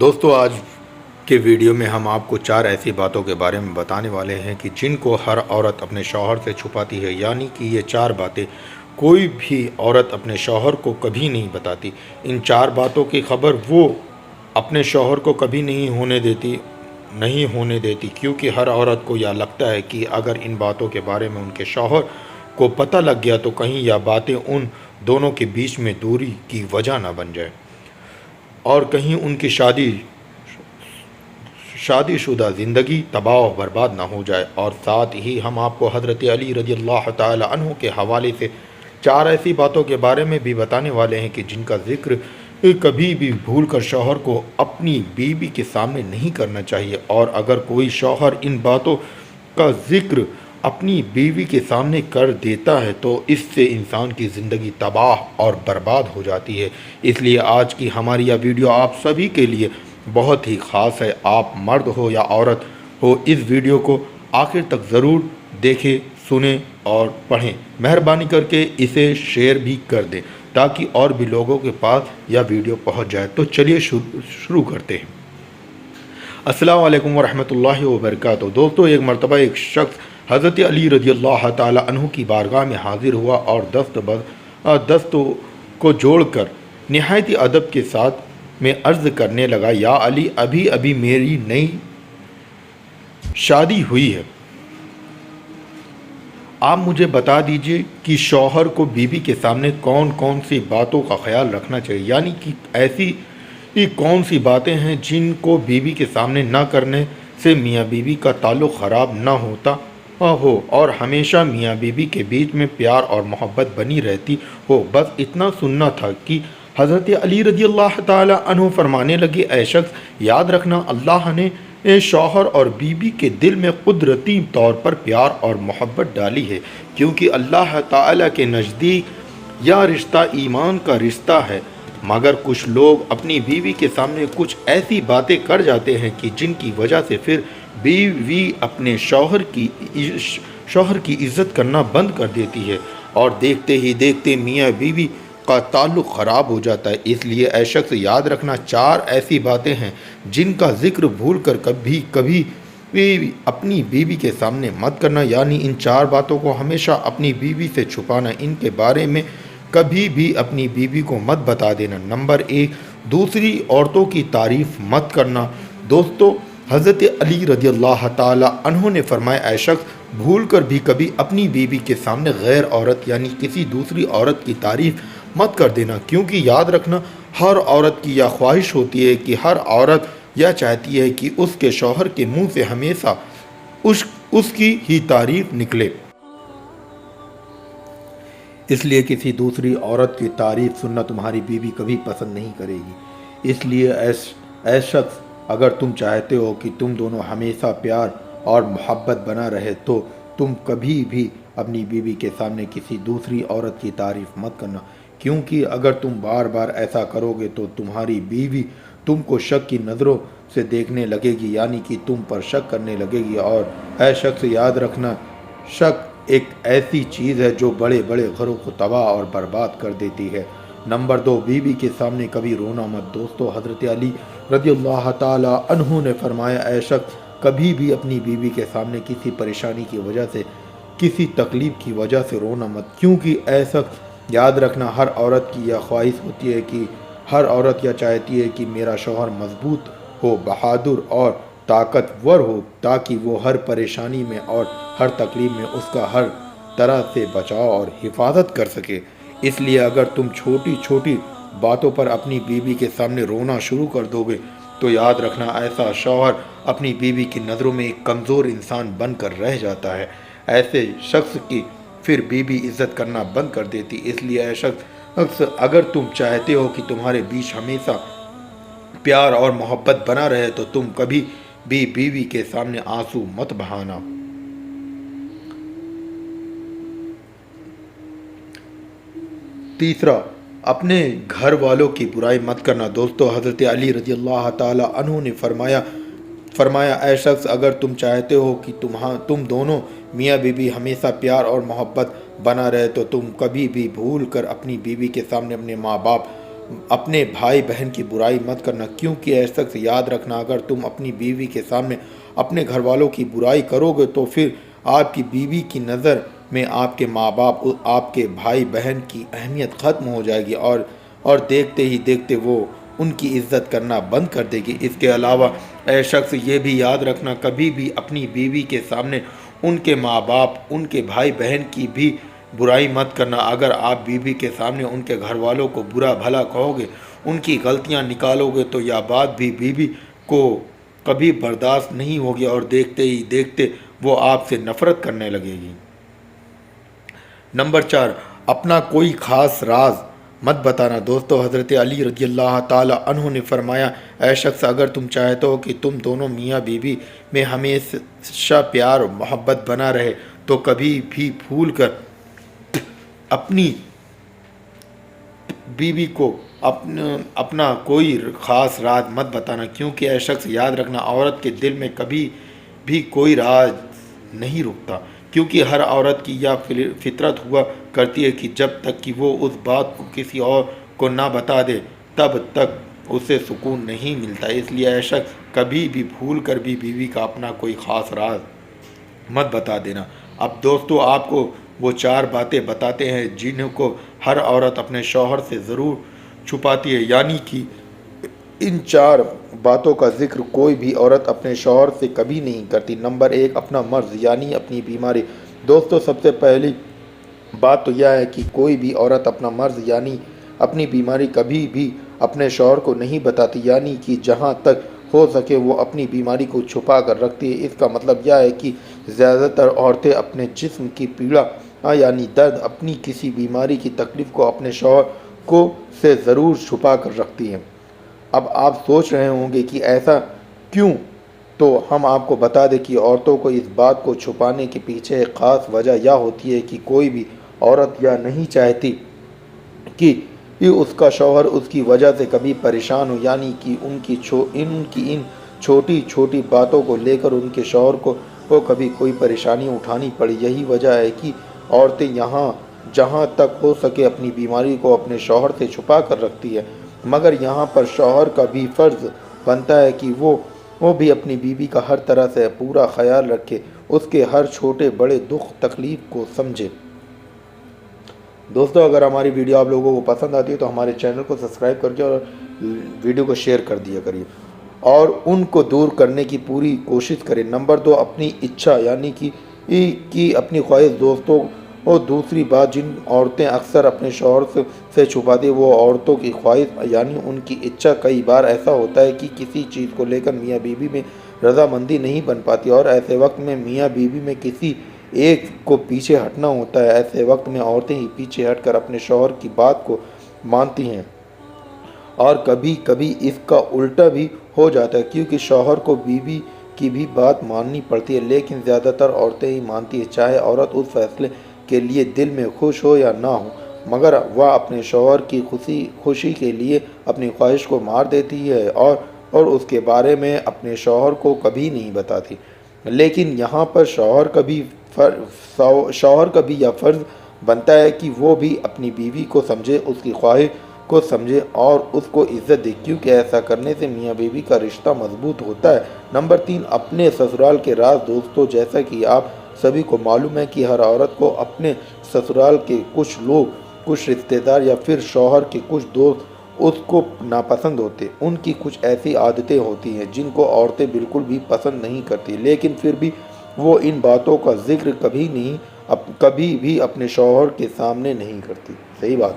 دوستو آج کے ویڈیو میں ہم آپ کو 4 ایسی باتوں کے بارے میں بتانے والے ہیں کہ جن کو ہر عورت اپنے شوہر سے چھپاتی ہے، یعنی کہ یہ 4 باتیں کوئی بھی عورت اپنے شوہر کو کبھی نہیں بتاتی۔ ان 4 باتوں کی خبر وہ اپنے شوہر کو کبھی نہیں ہونے دیتی کیونکہ ہر عورت کو یہ لگتا ہے کہ اگر ان باتوں کے بارے میں ان کے شوہر کو پتہ لگ گیا تو کہیں یہ باتیں ان دونوں کے بیچ میں دوری کی وجہ نہ بن جائے اور کہیں ان کی شادی شدہ زندگی تباہ و برباد نہ ہو جائے۔ اور ساتھ ہی ہم آپ کو حضرت علی رضی اللہ تعالی عنہ کے حوالے سے 4 ایسی باتوں کے بارے میں بھی بتانے والے ہیں کہ جن کا ذکر کبھی بھی بھول کر شوہر کو اپنی بیوی کے سامنے نہیں کرنا چاہیے، اور اگر کوئی شوہر ان باتوں کا ذکر اپنی بیوی کے سامنے کر دیتا ہے تو اس سے انسان کی زندگی تباہ اور برباد ہو جاتی ہے۔ اس لیے آج کی ہماری یہ ویڈیو آپ سبھی کے لیے بہت ہی خاص ہے۔ آپ مرد ہو یا عورت ہو، اس ویڈیو کو آخر تک ضرور دیکھیں، سنیں اور پڑھیں۔ مہربانی کر کے اسے شیئر بھی کر دیں تاکہ اور بھی لوگوں کے پاس یہ ویڈیو پہنچ جائے۔ تو چلیے شروع کرتے ہیں۔ السلام علیکم ورحمۃ اللہ وبرکاتہ۔ دوستو، ایک مرتبہ ایک شخص حضرت علی رضی اللہ تعالی عنہ کی بارگاہ میں حاضر ہوا اور دستوں کو جوڑ کر نہایت ادب کے ساتھ میں عرض کرنے لگا، یا علی، ابھی میری نئی شادی ہوئی ہے، آپ مجھے بتا دیجئے کہ شوہر کو بیوی کے سامنے کون کون سی باتوں کا خیال رکھنا چاہیے، یعنی کہ ایسی کون سی باتیں ہیں جن کو بیوی کے سامنے نہ کرنے سے میاں بیوی کا تعلق خراب نہ ہوتا ہو اور ہمیشہ میاں بیوی کے بیچ میں پیار اور محبت بنی رہتی ہو۔ بس اتنا سننا تھا کہ حضرت علی رضی اللہ تعالی عنہ فرمانے لگے، اے شخص، یاد رکھنا، اللہ نے شوہر اور بیوی کے دل میں قدرتی طور پر پیار اور محبت ڈالی ہے، کیونکہ اللہ تعالی کے نزدیک یہ رشتہ ایمان کا رشتہ ہے۔ مگر کچھ لوگ اپنی بیوی کے سامنے کچھ ایسی باتیں کر جاتے ہیں کہ جن کی وجہ سے پھر بیوی اپنے شوہر کی عزت کرنا بند کر دیتی ہے اور دیکھتے ہی دیکھتے میاں بیوی کا تعلق خراب ہو جاتا ہے۔ اس لیے اے شخص، یاد رکھنا، 4 ایسی باتیں ہیں جن کا ذکر بھول کر کبھی اپنی بیوی کے سامنے مت کرنا، یعنی ان 4 باتوں کو ہمیشہ اپنی بیوی سے چھپانا، ان کے بارے میں کبھی بھی اپنی بیوی کو مت بتا دینا۔ نمبر 1، دوسری عورتوں کی تعریف مت کرنا۔ دوستو، حضرت علی رضی اللہ تعالی عنہ نے فرمایا، اے شخص، بھول کر بھی کبھی اپنی بیوی کے سامنے غیر عورت یعنی کسی دوسری عورت کی تعریف مت کر دینا، کیونکہ یاد رکھنا، ہر عورت کی یہ خواہش ہوتی ہے کہ ہر عورت یہ چاہتی ہے کہ اس کے شوہر کے منہ سے ہمیشہ اس کی ہی تعریف نکلے، اس لیے کسی دوسری عورت کی تعریف سننا تمہاری بیوی کبھی پسند نہیں کرے گی۔ اس لیے اے شخص، اگر تم چاہتے ہو کہ تم دونوں ہمیشہ پیار اور محبت بنا رہے تو تم کبھی بھی اپنی بیوی کے سامنے کسی دوسری عورت کی تعریف مت کرنا، کیونکہ اگر تم بار بار ایسا کرو گے تو تمہاری بیوی تم کو شک کی نظروں سے دیکھنے لگے گی، یعنی کہ تم پر شک کرنے لگے گی۔ اور اے شخص، یاد رکھنا، شک ایک ایسی چیز ہے جو بڑے بڑے گھروں کو تباہ اور برباد کر دیتی ہے۔ نمبر 2، بیوی کے سامنے کبھی رونا مت۔ دوستو، حضرت علی رضی اللہ تعالی عنہ نے فرمایا، اے شخص، کبھی بھی اپنی بیوی کے سامنے کسی پریشانی کی وجہ سے، کسی تکلیف کی وجہ سے رونا مت، کیونکہ اے شخص، یاد رکھنا، ہر عورت کی یہ خواہش ہوتی ہے کہ ہر عورت یہ چاہتی ہے کہ میرا شوہر مضبوط ہو، بہادر اور طاقتور ہو، تاکہ وہ ہر پریشانی میں اور ہر تکلیف میں اس کا ہر طرح سے بچاؤ اور حفاظت کر سکے۔ اس لیے اگر تم چھوٹی چھوٹی باتوں پر اپنی بیوی کے سامنے رونا شروع کر دو گے تو یاد رکھنا، ایسا شوہر اپنی بیوی کی نظروں میں ایک کمزور انسان بن کر رہ جاتا ہے۔ ایسے شخص کی پھر بیوی عزت کرنا بند کر دیتی۔ اس لیے اے شخص، اگر تم چاہتے ہو کہ تمہارے بیچ ہمیشہ پیار اور محبت بنا رہے تو تم کبھی بھی بیوی کے سامنے آنسو مت بہانا۔ تیسرا، اپنے گھر والوں کی برائی مت کرنا۔ دوستو، حضرت علی رضی اللہ تعالی عنہ نے فرمایا، اے شخص، اگر تم چاہتے ہو کہ تم دونوں میاں بیوی ہمیشہ پیار اور محبت بنا رہے تو تم کبھی بھی بھول کر اپنی بیوی کے سامنے اپنے ماں باپ اپنے بھائی بہن کی برائی مت کرنا، کیونکہ اے شخص یاد رکھنا، اگر تم اپنی بیوی کے سامنے اپنے گھر والوں کی برائی کرو گے تو پھر آپ کی بیوی کی نظر میں آپ کے ماں باپ، آپ کے بھائی بہن کی اہمیت ختم ہو جائے گی، اور دیکھتے ہی دیکھتے وہ ان کی عزت کرنا بند کر دے گی۔ اس کے علاوہ اے شخص یہ بھی یاد رکھنا، کبھی بھی اپنی بیوی کے سامنے ان کے ماں باپ، ان کے بھائی بہن کی بھی برائی مت کرنا۔ اگر آپ بیوی کے سامنے ان کے گھر والوں کو برا بھلا کہو گے، ان کی غلطیاں نکالو گے تو یہ بات بھی بیوی کو کبھی برداشت نہیں ہوگی، اور دیکھتے ہی دیکھتے وہ آپ سے نفرت کرنے لگے گی۔ نمبر 4، اپنا کوئی خاص راز مت بتانا۔ دوستو، حضرت علی رضی اللہ تعالی عنہ نے فرمایا، اے شخص اگر تم چاہتے ہو کہ تم دونوں میاں بیوی میں ہمیشہ پیار و محبت بنا رہے تو کبھی بھی بھول کر اپنی بیوی کو اپنا کوئی خاص راز مت بتانا، کیونکہ اے شخص یاد رکھنا، عورت کے دل میں کبھی بھی کوئی راز نہیں رکتا، کیونکہ ہر عورت کی یہ فطرت ہوا کرتی ہے کہ جب تک کہ وہ اس بات کو کسی اور کو نہ بتا دے تب تک اسے سکون نہیں ملتا۔ اس لیے اے شخص کبھی بھی بھول کر بھی بیوی کا اپنا کوئی خاص راز مت بتا دینا۔ اب دوستو، آپ کو وہ 4 باتیں بتاتے ہیں جن کو ہر عورت اپنے شوہر سے ضرور چھپاتی ہے، یعنی کہ ان 4 باتوں کا ذکر کوئی بھی عورت اپنے شوہر سے کبھی نہیں کرتی۔ نمبر 1، اپنا مرض یعنی اپنی بیماری۔ دوستو، سب سے پہلی بات تو یہ ہے کہ کوئی بھی عورت اپنا مرض یعنی اپنی بیماری کبھی بھی اپنے شوہر کو نہیں بتاتی، یعنی کہ جہاں تک ہو سکے وہ اپنی بیماری کو چھپا کر رکھتی ہے۔ اس کا مطلب یہ ہے کہ زیادہ تر عورتیں اپنے جسم کی پیڑا یعنی درد، اپنی کسی بیماری کی تکلیف کو اپنے شوہر سے ضرور چھپا کر رکھتی ہیں۔ اب آپ سوچ رہے ہوں گے کہ ایسا کیوں؟ تو ہم آپ کو بتا دیں کہ عورتوں کو اس بات کو چھپانے کے پیچھے ایک خاص وجہ یہ ہوتی ہے کہ کوئی بھی عورت یہ نہیں چاہتی کہ اس کا شوہر اس کی وجہ سے کبھی پریشان ہو، یعنی کہ ان کی ان چھوٹی چھوٹی باتوں کو لے کر ان کے شوہر کو کبھی کوئی پریشانی اٹھانی پڑے۔ یہی وجہ ہے کہ عورتیں جہاں تک ہو سکے اپنی بیماری کو اپنے شوہر سے چھپا کر رکھتی ہے، مگر یہاں پر شوہر کا بھی فرض بنتا ہے کہ وہ بھی اپنی بیوی کا ہر طرح سے پورا خیال رکھے، اس کے ہر چھوٹے بڑے دکھ تکلیف کو سمجھے۔ دوستو، اگر ہماری ویڈیو آپ لوگوں کو پسند آتی ہے تو ہمارے چینل کو سبسکرائب کر کے اور ویڈیو کو شیئر کر دیا کریے، اور ان کو دور کرنے کی پوری کوشش کریں۔ نمبر 2، اپنی اچھا یعنی کہ اپنی خواہش۔ دوستوں، اور دوسری بات جن عورتیں اکثر اپنے شوہر سے چھپاتی ہیں وہ عورتوں کی خواہش یعنی ان کی اچھا۔ کئی بار ایسا ہوتا ہے کہ کسی چیز کو لے کر میاں بیوی میں رضامندی نہیں بن پاتی، اور ایسے وقت میں میاں بیوی میں کسی ایک کو پیچھے ہٹنا ہوتا ہے۔ ایسے وقت میں عورتیں ہی پیچھے ہٹ کر اپنے شوہر کی بات کو مانتی ہیں، اور کبھی کبھی اس کا الٹا بھی ہو جاتا ہے، کیونکہ شوہر کو بیوی کی بھی بات ماننی پڑتی ہے، لیکن زیادہ تر عورتیں ہی مانتی ہیں، چاہے عورت اس فیصلے کے لیے دل میں خوش ہو یا نہ ہو، مگر وہ اپنے شوہر کی خوشی کے لیے اپنی خواہش کو مار دیتی ہے اور اس کے بارے میں اپنے شوہر کو کبھی نہیں بتاتی۔ لیکن یہاں پر شوہر کا بھی یہ فرض بنتا ہے کہ وہ بھی اپنی بیوی کو سمجھے، اس کی خواہش کو سمجھے اور اس کو عزت دے، کیونکہ ایسا کرنے سے میاں بیوی کا رشتہ مضبوط ہوتا ہے۔ نمبر 3، اپنے سسرال کے راز۔ دوستو، جیسا کہ آپ سبھی کو معلوم ہے کہ ہر عورت کو اپنے سسرال کے کچھ لوگ، کچھ رشتہ دار یا پھر شوہر کے کچھ دوست اس کو ناپسند ہوتے، ان کی کچھ ایسی عادتیں ہوتی ہیں جن کو عورتیں بالکل بھی پسند نہیں کرتی، لیکن پھر بھی وہ ان باتوں کا ذکر کبھی بھی اپنے شوہر کے سامنے نہیں کرتی۔ صحیح بات،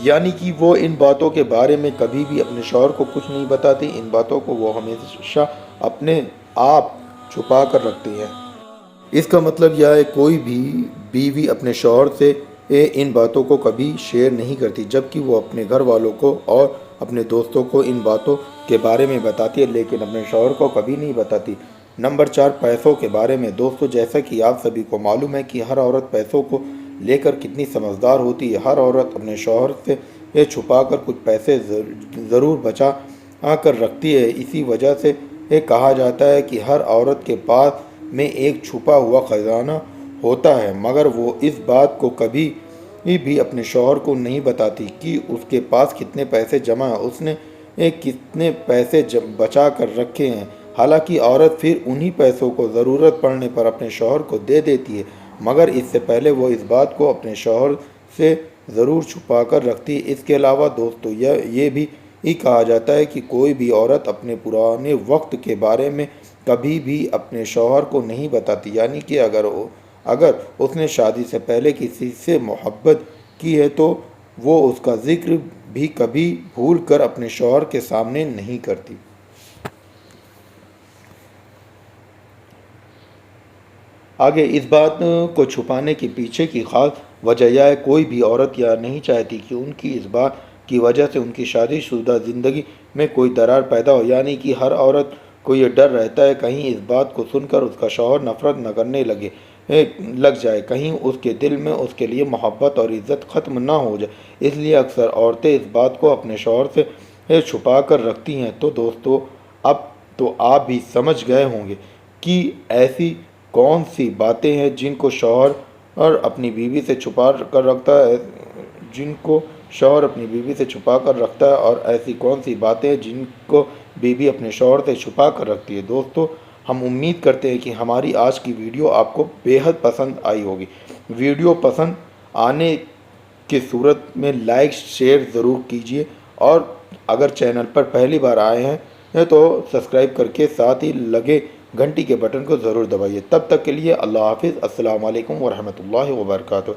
یعنی کہ وہ ان باتوں کے بارے میں کبھی بھی اپنے شوہر کو کچھ نہیں بتاتی، ان باتوں کو وہ ہمیشہ اپنے آپ چھپا کر رکھتی ہیں۔ اس کا مطلب یہ ہے کوئی بھی بیوی اپنے شوہر سے ان باتوں کو کبھی شیئر نہیں کرتی، جبکہ وہ اپنے گھر والوں کو اور اپنے دوستوں کو ان باتوں کے بارے میں بتاتی ہے، لیکن اپنے شوہر کو کبھی نہیں بتاتی۔ نمبر 4، پیسوں کے بارے میں۔ دوستو، جیسا کہ آپ سبھی کو معلوم ہے کہ ہر عورت پیسوں کو لے کر کتنی سمجھدار ہوتی ہے۔ ہر عورت اپنے شوہر سے چھپا کر کچھ پیسے ضرور بچا کر رکھتی ہے۔ اسی وجہ سے کہا جاتا ہے کہ ہر عورت کے پاس میں ایک چھپا ہوا خزانہ ہوتا ہے، مگر وہ اس بات کو کبھی بھی اپنے شوہر کو نہیں بتاتی کہ اس کے پاس کتنے پیسے جمع ہیں، اس نے کتنے پیسے بچا کر رکھے ہیں۔ حالانکہ عورت پھر انہی پیسوں کو ضرورت پڑنے پر اپنے شوہر کو دے دیتی ہے، مگر اس سے پہلے وہ اس بات کو اپنے شوہر سے ضرور چھپا کر رکھتی ہے۔ اس کے علاوہ دوستو یہ بھی کہا جاتا ہے کہ کوئی بھی عورت اپنے پرانے وقت کے بارے میں کبھی بھی اپنے شوہر کو نہیں بتاتی، یعنی کہ اگر اس نے شادی سے پہلے کسی سے محبت کی ہے تو وہ اس کا ذکر بھی کبھی بھول کر اپنے شوہر کے سامنے نہیں کرتی۔ آگے اس بات کو چھپانے کے پیچھے کی خاص وجہ یہ ہے، کوئی بھی عورت یہ نہیں چاہتی کہ ان کی اس بات کی وجہ سے ان کی شادی شدہ زندگی میں کوئی درار پیدا ہو، یعنی کہ ہر عورت کو یہ ڈر رہتا ہے کہیں اس بات کو سن کر اس کا شوہر نفرت نہ کرنے لگ جائے، کہیں اس کے دل میں اس کے لیے محبت اور عزت ختم نہ ہو جائے۔ اس لیے اکثر عورتیں اس بات کو اپنے شوہر سے چھپا کر رکھتی ہیں۔ تو دوستو اب تو آپ بھی سمجھ گئے ہوں گے کہ ایسی کون سی باتیں ہیں جن کو شوہر اپنی بیوی سے چھپا کر رکھتا ہے اور ایسی کون سی باتیں ہیں جن کو بیوی اپنے شوہر سے چھپا کر رکھتی ہے۔ دوستو ہم امید کرتے ہیں کہ ہماری آج کی ویڈیو آپ کو بے حد پسند آئی ہوگی۔ ویڈیو پسند آنے کی صورت میں لائک شیئر ضرور کیجیے، اور اگر چینل پر پہلی بار آئے ہیں تو سبسکرائب کر کے ساتھ ہی لگے گھنٹی کے بٹن کو ضرور دبائیے۔ تب تک کے لیے اللہ حافظ۔ السلام علیکم ورحمۃ اللہ وبرکاتہ۔